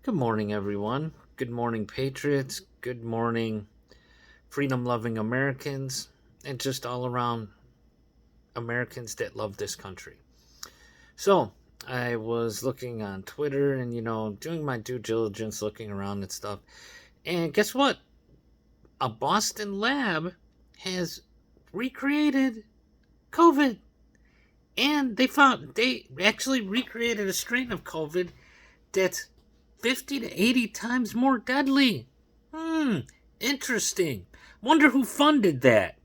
Good morning, everyone. Good morning, Patriots. Good morning, freedom loving Americans, and just all around Americans that love this country. So, I was looking on Twitter and, doing my due diligence, looking around and stuff. And guess what? A Boston lab has recreated COVID. And they actually recreated a strain of COVID that's 50 to 80 times more deadly. Hmm, interesting. Wonder who funded that.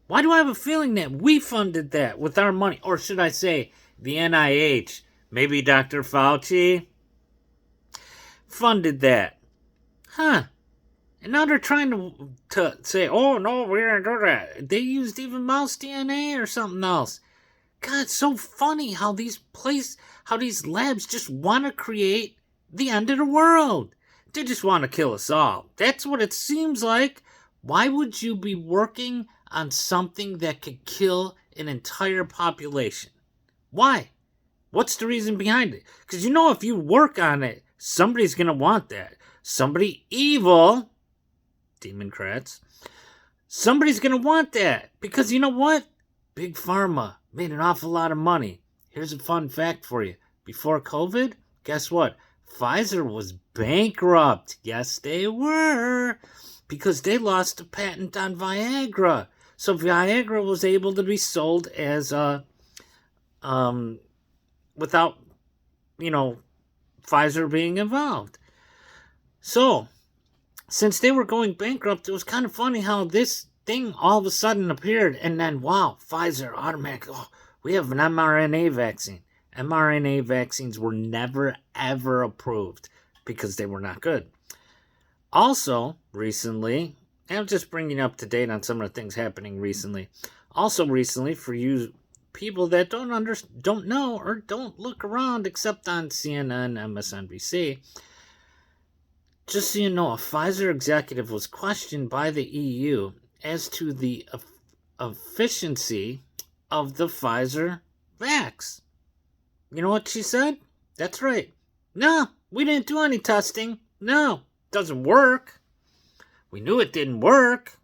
Why do I have a feeling that we funded that with our money? Or should I say, the NIH? Maybe Dr. Fauci funded that. Huh. And now they're trying to say, oh no, we didn't do that. They used even mouse DNA or something else. God, it's so funny how these labs just want to create the end of the world. They just want to kill us all. That's what it seems like. Why would you be working on something that could kill an entire population? Why? What's the reason behind it? Because if you work on it, somebody's going to want that. Somebody evil, Democrats, somebody's going to want that. Because you know what? Big Pharma made an awful lot of money. Here's a fun fact for you. Before COVID, guess what? Pfizer was bankrupt. Yes, they were. Because they lost a patent on Viagra. So Viagra was able to be sold as without, Pfizer being involved. So, since they were going bankrupt, it was kind of funny how this thing all of a sudden appeared, and then wow, Pfizer automatically, we have an mRNA vaccine. mRNA vaccines were never ever approved because they were not good. Also, recently, and I'm just bringing up to date on some of the things happening recently. Also, recently, for you people that don't know or don't look around except on CNN, MSNBC, just so you know, a Pfizer executive was questioned by the EU as to the efficiency of the Pfizer vax. You know what she said? That's right. No, we didn't do any testing. No, it doesn't work. We knew it didn't work.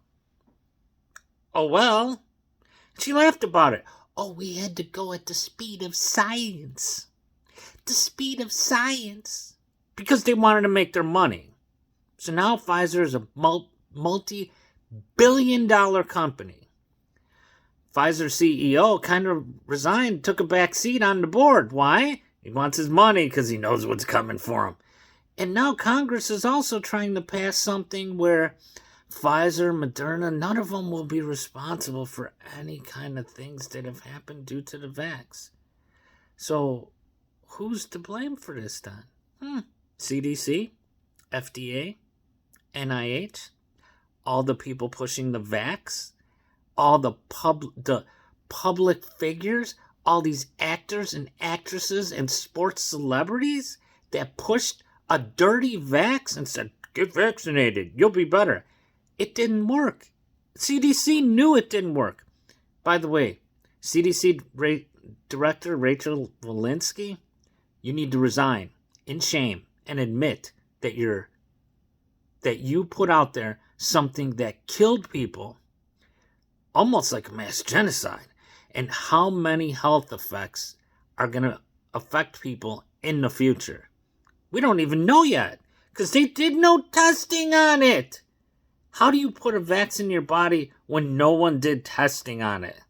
Oh well. She laughed about it. Oh, we had to go at the speed of science. The speed of science. Because they wanted to make their money. So now Pfizer is a multi-billion-dollar company. Pfizer CEO kind of resigned, took a back seat on the board. Why? He wants his money because he knows what's coming for him. And now Congress is also trying to pass something where Pfizer, Moderna, none of them will be responsible for any kind of things that have happened due to the vax. So who's to blame for this then? CDC? FDA? NIH? All the people pushing the vax? All the public figures? All these actors and actresses and sports celebrities that pushed a dirty vax and said, get vaccinated, you'll be better. It didn't work. CDC knew it didn't work. By the way, CDC Director Rachel Walensky, you need to resign in shame and admit that you put out there something that killed people, almost like a mass genocide, and how many health effects are going to affect people in the future. We don't even know yet, because they did no testing on it. How do you put a vaccine in your body when no one did testing on it?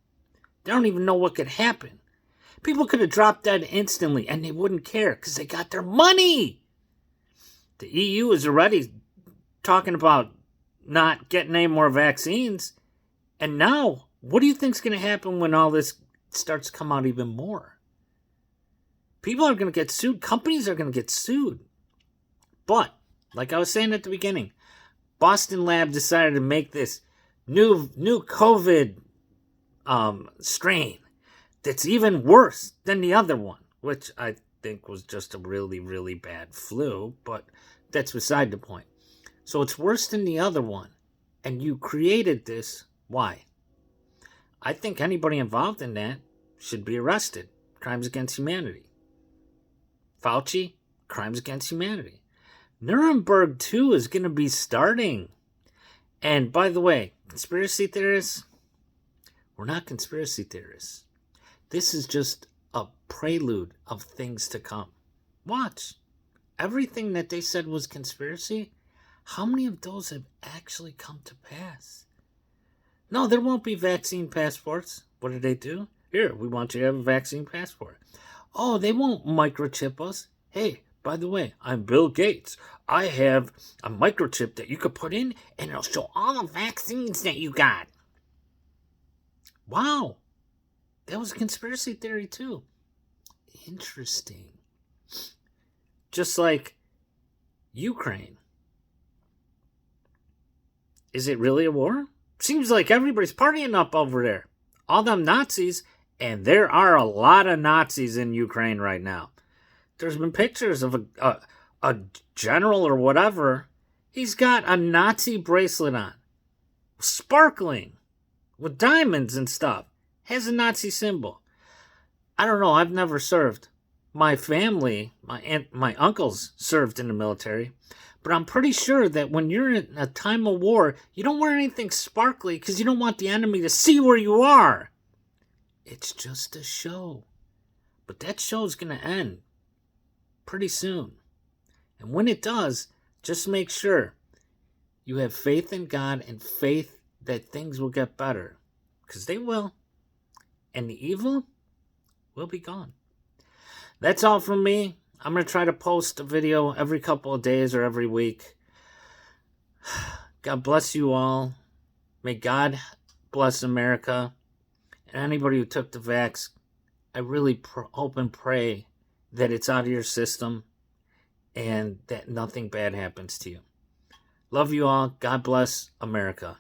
They don't even know what could happen. People could have dropped dead instantly, and they wouldn't care, because they got their money. The EU is already talking about not getting any more vaccines. And now, what do you think is going to happen when all this starts to come out even more? People are going to get sued. Companies are going to get sued. But, like I was saying at the beginning, Boston Lab decided to make this new COVID strain that's even worse than the other one, which I think was just a really, really bad flu, but that's beside the point. So it's worse than the other one, and you created this. Why? I think anybody involved in that should be arrested. Crimes against humanity. Fauci, crimes against humanity. Nuremberg 2 is going to be starting. And by the way, conspiracy theorists, we're not conspiracy theorists. This is just a prelude of things to come. Watch. Everything that they said was conspiracy, how many of those have actually come to pass? No, there won't be vaccine passports. What did they do? Here, we want you to have a vaccine passport. Oh, they won't microchip us. Hey, by the way, I'm Bill Gates. I have a microchip that you could put in and it'll show all the vaccines that you got. Wow. That was a conspiracy theory too. Interesting. Just like Ukraine. Is it really a war? Seems like everybody's partying up over there. All them Nazis, and there are a lot of Nazis in Ukraine right now. There's been pictures of a general or whatever. He's got a Nazi bracelet on. Sparkling. With diamonds and stuff. Has a Nazi symbol. I don't know. I've never served. My family, my uncles served in the military. But I'm pretty sure that when you're in a time of war, you don't wear anything sparkly because you don't want the enemy to see where you are. It's just a show. But that show's going to end pretty soon. And when it does, just make sure you have faith in God and faith that things will get better. Because they will. And the evil will be gone. That's all from me. I'm going to try to post a video every couple of days or every week. God bless you all. May God bless America. And anybody who took the vax, I really hope and pray that it's out of your system and that nothing bad happens to you. Love you all. God bless America.